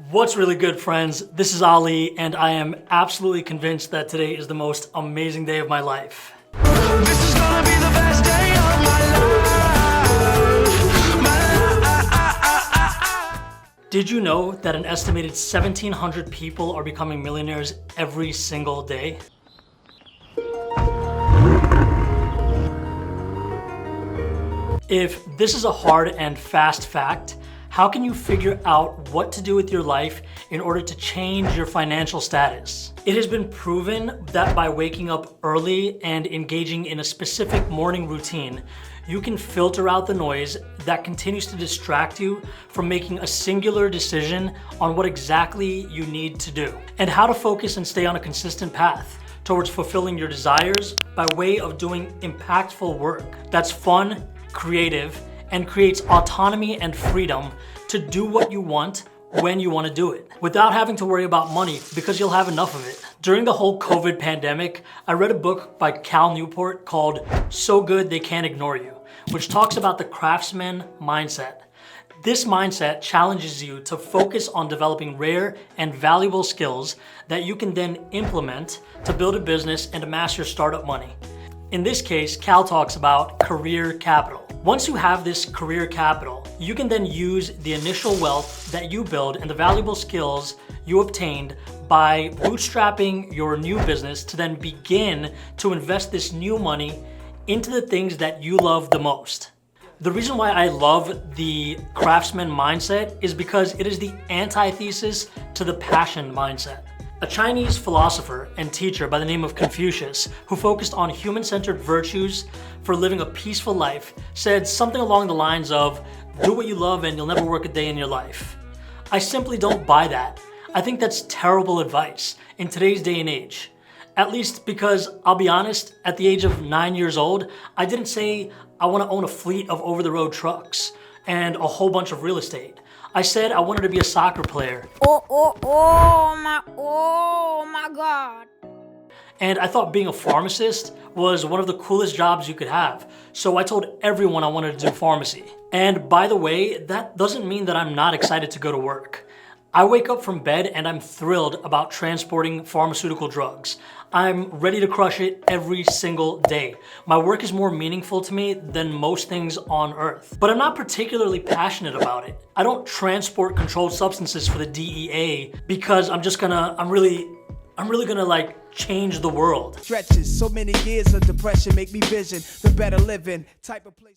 What's really good, friends? This is Ali, and I am absolutely convinced that today is the most amazing day of my life. This is gonna be the best day of my life. Did you know that an estimated 1,700 people are becoming millionaires every single day? If this is a hard and fast fact, how can you figure out what to do with your life in order to change your financial status? It has been proven that by waking up early and engaging in a specific morning routine, you can filter out the noise that continues to distract you from making a singular decision on what exactly you need to do, and how to focus and stay on a consistent path towards fulfilling your desires by way of doing impactful work that's fun, creative, and creates autonomy and freedom to do what you want when you want to do it, without having to worry about money because you'll have enough of it. During the whole COVID pandemic, I read a book by Cal Newport called So Good They Can't Ignore You, which talks about the Craftsman Mindset. This mindset challenges you to focus on developing rare and valuable skills that you can then implement to build a business and amass your startup money. In this case, Cal talks about career capital. Once you have this career capital, you can then use the initial wealth that you build and the valuable skills you obtained by bootstrapping your new business to then begin to invest this new money into the things that you love the most. The reason why I love the Craftsman Mindset is because it is the antithesis to the passion mindset. A Chinese philosopher and teacher by the name of Confucius, who focused on human-centered virtues for living a peaceful life, said something along the lines of, "Do what you love and you'll never work a day in your life." I simply don't buy that. I think that's terrible advice in today's day and age. At least because, I'll be honest, at the age of 9 years old, I didn't say I want to own a fleet of over-the-road trucks and a whole bunch of real estate. I said I wanted to be a soccer player. Oh my God. And I thought being a pharmacist was one of the coolest jobs you could have. So I told everyone I wanted to do pharmacy. And by the way, that doesn't mean that I'm not excited to go to work. I wake up from bed and I'm thrilled about transporting pharmaceutical drugs. I'm ready to crush it every single day. My work is more meaningful to me than most things on earth. But I'm not particularly passionate about it. I don't transport controlled substances for the DEA because I'm really gonna like change the world. Stretches, so many years of depression make me vision the better living type of place.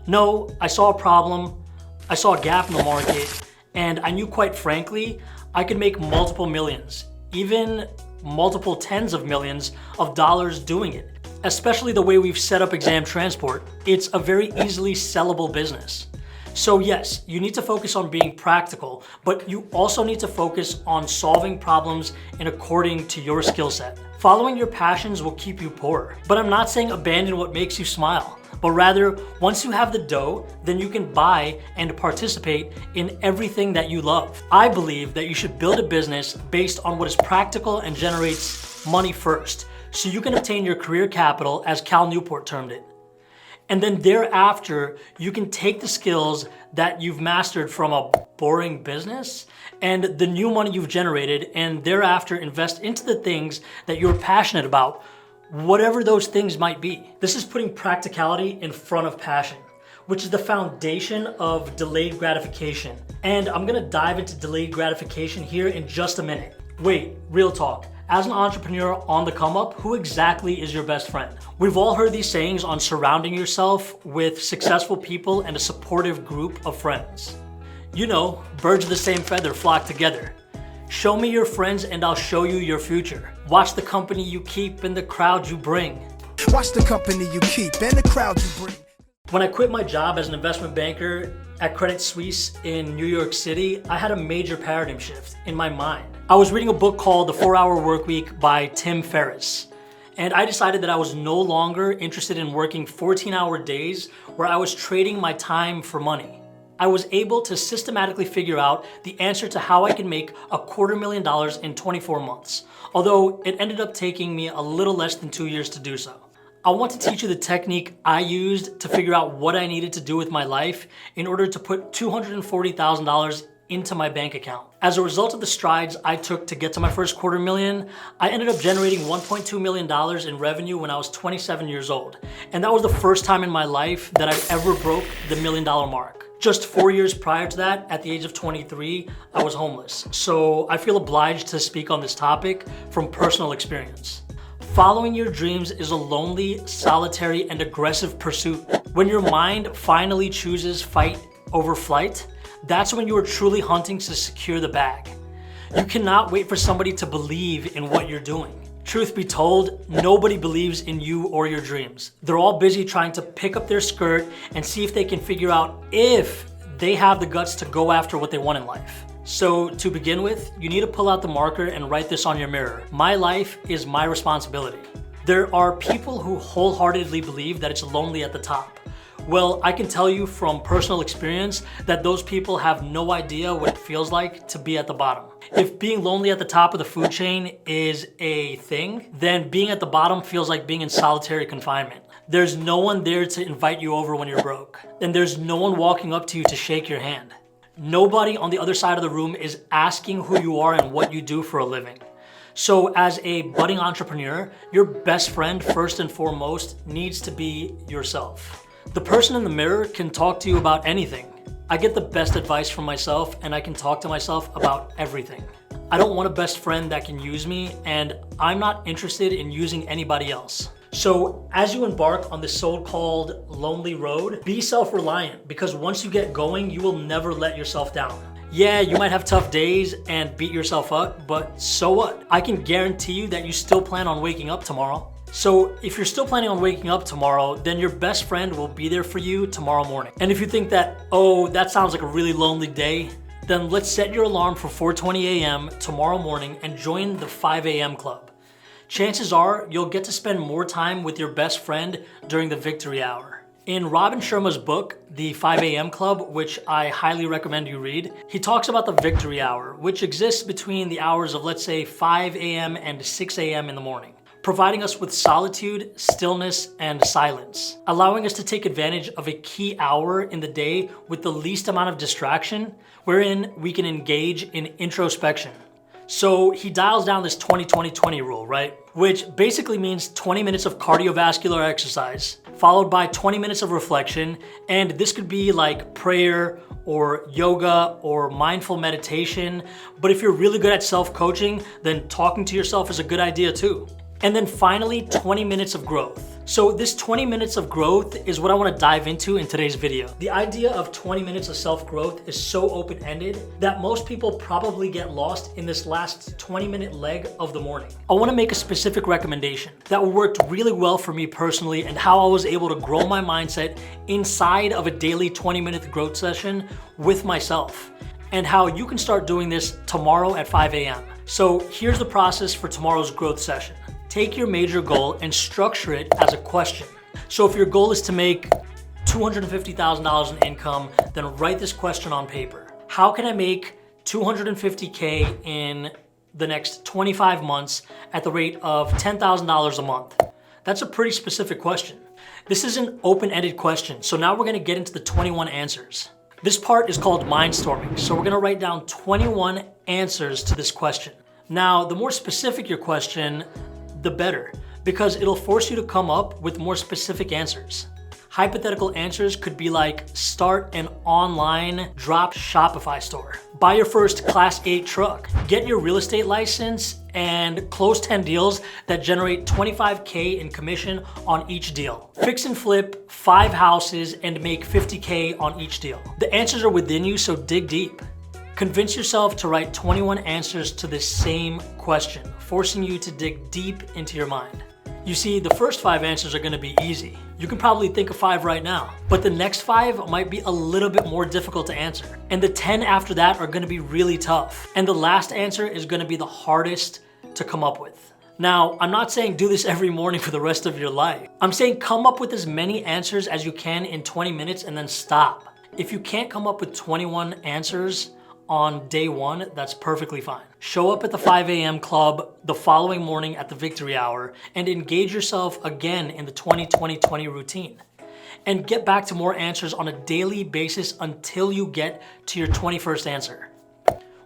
No, I saw a problem, I saw a gap in the market, and I knew quite frankly, I could make multiple millions, even multiple tens of millions of dollars doing it. Especially the way we've set up exam transport, it's a very easily sellable business. So yes, you need to focus on being practical, but you also need to focus on solving problems in according to your skill set. Following your passions will keep you poor, but I'm not saying abandon what makes you smile, but rather, once you have the dough, then you can buy and participate in everything that you love. I believe that you should build a business based on what is practical and generates money first, so you can obtain your career capital, as Cal Newport termed it. And then thereafter, you can take the skills that you've mastered from a boring business and the new money you've generated, and thereafter invest into the things that you're passionate about, whatever those things might be. This is putting practicality in front of passion, which is the foundation of delayed gratification. And I'm gonna dive into delayed gratification here in just a minute. Wait, real talk. As an entrepreneur on the come up, who exactly is your best friend? We've all heard these sayings on surrounding yourself with successful people and a supportive group of friends. You know, birds of the same feather flock together. Show me your friends and I'll show you your future. Watch the company you keep and the crowd you bring. Watch the company you keep and the crowd you bring. When I quit my job as an investment banker at Credit Suisse in New York City, I had a major paradigm shift in my mind. I was reading a book called The 4-Hour Workweek by Tim Ferriss, and I decided that I was no longer interested in working 14-hour days where I was trading my time for money. I was able to systematically figure out the answer to how I could make $250,000 in 24 months, although it ended up taking me a little less than 2 years to do so. I want to teach you the technique I used to figure out what I needed to do with my life in order to put $240,000 into my bank account. As a result of the strides I took to get to my first $250,000, I ended up generating $1.2 million in revenue when I was 27 years old. And that was the first time in my life that I ever broke the $1 million mark. Just 4 years prior to that, at the age of 23, I was homeless. So I feel obliged to speak on this topic from personal experience. Following your dreams is a lonely, solitary, and aggressive pursuit. When your mind finally chooses fight over flight, that's when you are truly hunting to secure the bag. You cannot wait for somebody to believe in what you're doing. Truth be told, nobody believes in you or your dreams. They're all busy trying to pick up their skirt and see if they can figure out if they have the guts to go after what they want in life. So to begin with, you need to pull out the marker and write this on your mirror. My life is my responsibility. There are people who wholeheartedly believe that it's lonely at the top. Well, I can tell you from personal experience that those people have no idea what it feels like to be at the bottom. If being lonely at the top of the food chain is a thing, then being at the bottom feels like being in solitary confinement. There's no one there to invite you over when you're broke. And there's no one walking up to you to shake your hand. Nobody on the other side of the room is asking who you are and what you do for a living. So as a budding entrepreneur, your best friend, first and foremost, needs to be yourself. The person in the mirror can talk to you about anything. I get the best advice from myself, and I can talk to myself about everything. I don't want a best friend that can use me, and I'm not interested in using anybody else. So as you embark on this so-called lonely road, be self-reliant, because once you get going, you will never let yourself down. Yeah, you might have tough days and beat yourself up, but so what? I can guarantee you that you still plan on waking up tomorrow. So if you're still planning on waking up tomorrow, then your best friend will be there for you tomorrow morning. And if you think that, oh, that sounds like a really lonely day, then let's set your alarm for 4:20 a.m. tomorrow morning and join the 5 a.m. club. Chances are you'll get to spend more time with your best friend during the victory hour. In Robin Sharma's book, The 5 a.m. Club, which I highly recommend you read, he talks about the victory hour, which exists between the hours of, let's say, 5 a.m. and 6 a.m. in the morning, providing us with solitude, stillness, and silence, allowing us to take advantage of a key hour in the day with the least amount of distraction, wherein we can engage in introspection. So he dials down this 20-20-20 rule, right? Which basically means 20 minutes of cardiovascular exercise, followed by 20 minutes of reflection. And this could be like prayer or yoga or mindful meditation. But if you're really good at self-coaching, then talking to yourself is a good idea too. And then finally, 20 minutes of growth. So this 20 minutes of growth is what I want to dive into in today's video. The idea of 20 minutes of self-growth is so open-ended that most people probably get lost in this last 20-minute leg of the morning. I want to make a specific recommendation that worked really well for me personally and how I was able to grow my mindset inside of a daily 20-minute growth session with myself, and how you can start doing this tomorrow at 5 a.m. So here's the process for tomorrow's growth session. Take your major goal and structure it as a question. So if your goal is to make $250,000 in income, then write this question on paper. How can I make $250K in the next 25 months at the rate of $10,000 a month? That's a pretty specific question. This is an open-ended question, so now we're gonna get into the 21 answers. This part is called mindstorming, so we're gonna write down 21 answers to this question. Now, the more specific your question, the better, because it'll force you to come up with more specific answers. Hypothetical answers could be like, start an online drop Shopify store, buy your first Class 8 truck, get your real estate license, and close 10 deals that generate $25K in commission on each deal. Fix and flip 5 houses and make $50K on each deal. The answers are within you, so dig deep. Convince yourself to write 21 answers to the same question, forcing you to dig deep into your mind. You see, the first 5 answers are gonna be easy. You can probably think of 5 right now, but the next 5 might be a little bit more difficult to answer. And the 10 after that are gonna be really tough. And the last answer is gonna be the hardest to come up with. Now, I'm not saying do this every morning for the rest of your life. I'm saying come up with as many answers as you can in 20 minutes and then stop. If you can't come up with 21 answers on day 1, that's perfectly fine. Show up at the 5 a.m. club the following morning at the victory hour and engage yourself again in the 20-20-20 routine. And get back to more answers on a daily basis until you get to your 21st answer.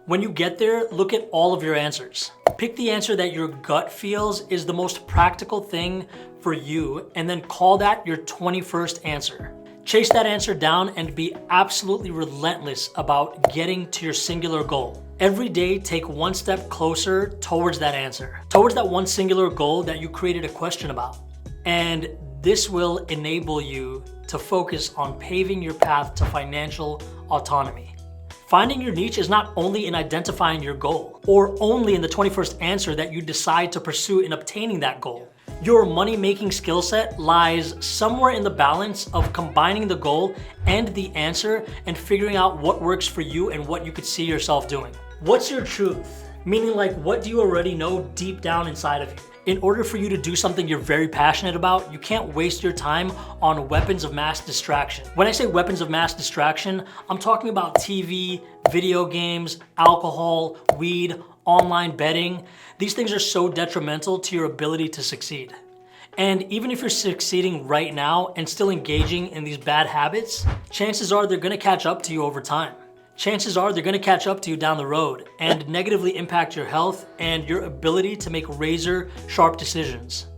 When you get there, look at all of your answers. Pick the answer that your gut feels is the most practical thing for you, and then call that your 21st answer. Chase that answer down and be absolutely relentless about getting to your singular goal. Every day, take one step closer towards that answer, towards that one singular goal that you created a question about. And this will enable you to focus on paving your path to financial autonomy. Finding your niche is not only in identifying your goal, or only in the 21st answer that you decide to pursue in obtaining that goal. Your money-making skill set lies somewhere in the balance of combining the goal and the answer and figuring out what works for you and what you could see yourself doing. What's your truth? Meaning, like, what do you already know deep down inside of you? In order for you to do something you're very passionate about, you can't waste your time on weapons of mass distraction. When I say weapons of mass distraction, I'm talking about TV, video games, alcohol, weed, online betting. These things are so detrimental to your ability to succeed. And even if you're succeeding right now and still engaging in these bad habits, chances are they're gonna catch up to you over time. Chances are they're gonna catch up to you down the road and negatively impact your health and your ability to make razor sharp decisions.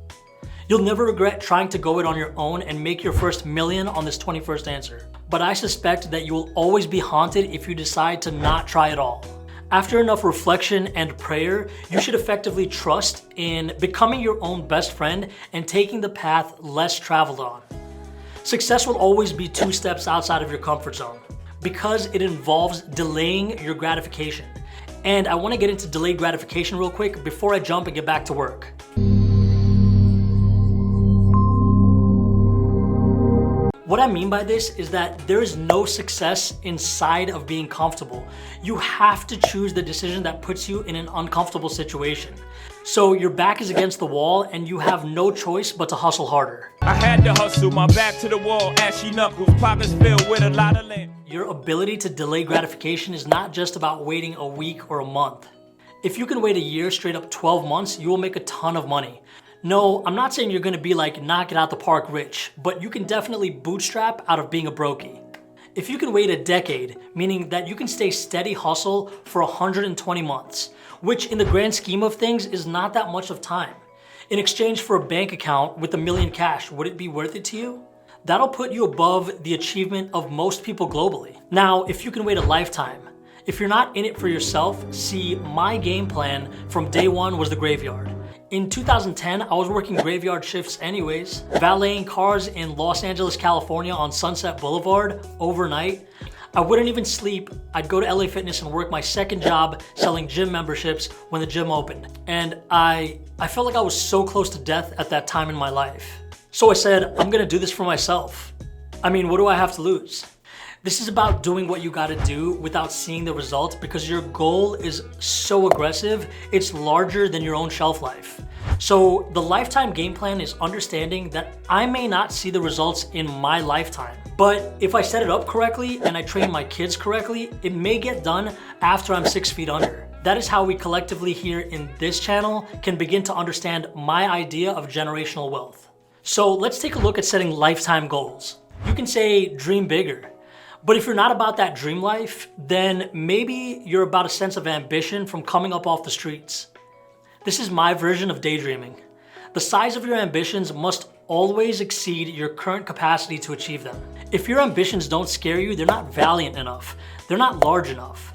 You'll never regret trying to go it on your own and make your first million on this 21st answer. But I suspect that you will always be haunted if you decide to not try at all. After enough reflection and prayer, you should effectively trust in becoming your own best friend and taking the path less traveled on. Success will always be 2 steps outside of your comfort zone, because it involves delaying your gratification. And I wanna get into delayed gratification real quick before I jump and get back to work. What I mean by this is that there is no success inside of being comfortable. You have to choose the decision that puts you in an uncomfortable situation. So your back is against the wall and you have no choice but to hustle harder. I had to hustle, my back to the wall, ashy knuckles, pockets filled with a lot of land. Your ability to delay gratification is not just about waiting a week or a month. If you can wait a year, straight up 12 months, you will make a ton of money. No, I'm not saying you're gonna be like knock it out the park rich, but you can definitely bootstrap out of being a brokey. If you can wait a decade, meaning that you can stay steady hustle for 120 months, which in the grand scheme of things is not that much of time. In exchange for a bank account with $1 million cash, would it be worth it to you? That'll put you above the achievement of most people globally. Now, if you can wait a lifetime, if you're not in it for yourself, see, my game plan from day one was the graveyard. In 2010, I was working graveyard shifts anyways, valeting cars in Los Angeles, California on Sunset Boulevard overnight. I wouldn't even sleep. I'd go to LA Fitness and work my second job selling gym memberships when the gym opened. And I felt like I was so close to death at that time in my life. So I said, I'm gonna do this for myself. I mean, what do I have to lose? This is about doing what you gotta do without seeing the results, because your goal is so aggressive, it's larger than your own shelf life. So the lifetime game plan is understanding that I may not see the results in my lifetime, but if I set it up correctly and I train my kids correctly, it may get done after I'm 6 feet under. That is how we collectively here in this channel can begin to understand my idea of generational wealth. So let's take a look at setting lifetime goals. You can say dream bigger. But if you're not about that dream life, then maybe you're about a sense of ambition from coming up off the streets. This is my version of daydreaming. The size of your ambitions must always exceed your current capacity to achieve them. If your ambitions don't scare you, they're not valiant enough. They're not large enough.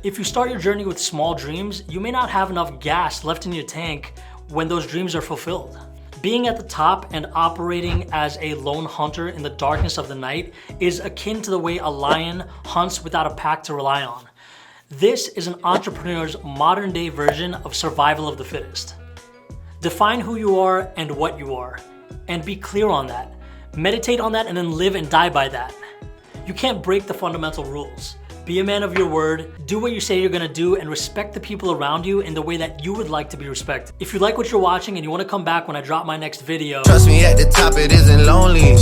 If you start your journey with small dreams, you may not have enough gas left in your tank when those dreams are fulfilled. Being at the top and operating as a lone hunter in the darkness of the night is akin to the way a lion hunts without a pack to rely on. This is an entrepreneur's modern day version of survival of the fittest. Define who you are and what you are, and be clear on that. Meditate on that and then live and die by that. You can't break the fundamental rules. Be a man of your word, do what you say you're gonna do, and respect the people around you in the way that you would like to be respected. If you like what you're watching and you wanna come back when I drop my next video, trust me, at the top it isn't lonely.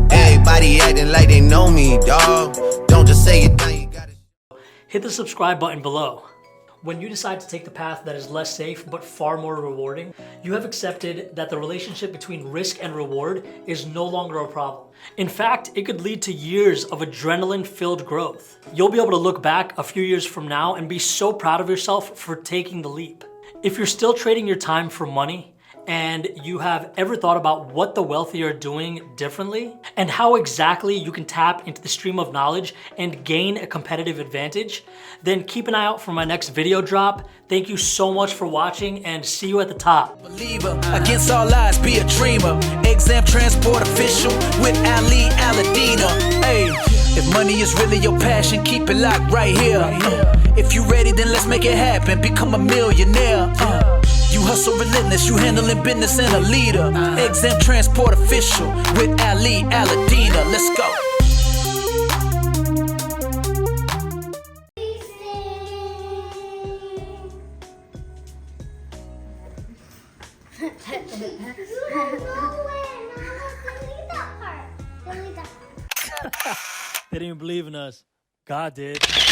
Everybody acting like they know me, dawg. Don't just say it now, you gotta. hit the subscribe button below. When you decide to take the path that is less safe but far more rewarding, you have accepted that the relationship between risk and reward is no longer a problem. In fact, it could lead to years of adrenaline-filled growth. You'll be able to look back a few years from now and be so proud of yourself for taking the leap. If you're still trading your time for money, and you have ever thought about what the wealthy are doing differently and how exactly you can tap into the stream of knowledge and gain a competitive advantage, then keep an eye out for my next video drop. Thank you so much for watching and see you at the top. Believer, against all odds, be a dreamer. Exam transport official with Alidina. Hey, if money is really your passion, keep it locked right here. If you ready, then let's make it happen. Become a millionaire. You hustle relentless, you handling business and a leader. Exam transport official with Alidina. Let's go. They didn't even believe in us. God did.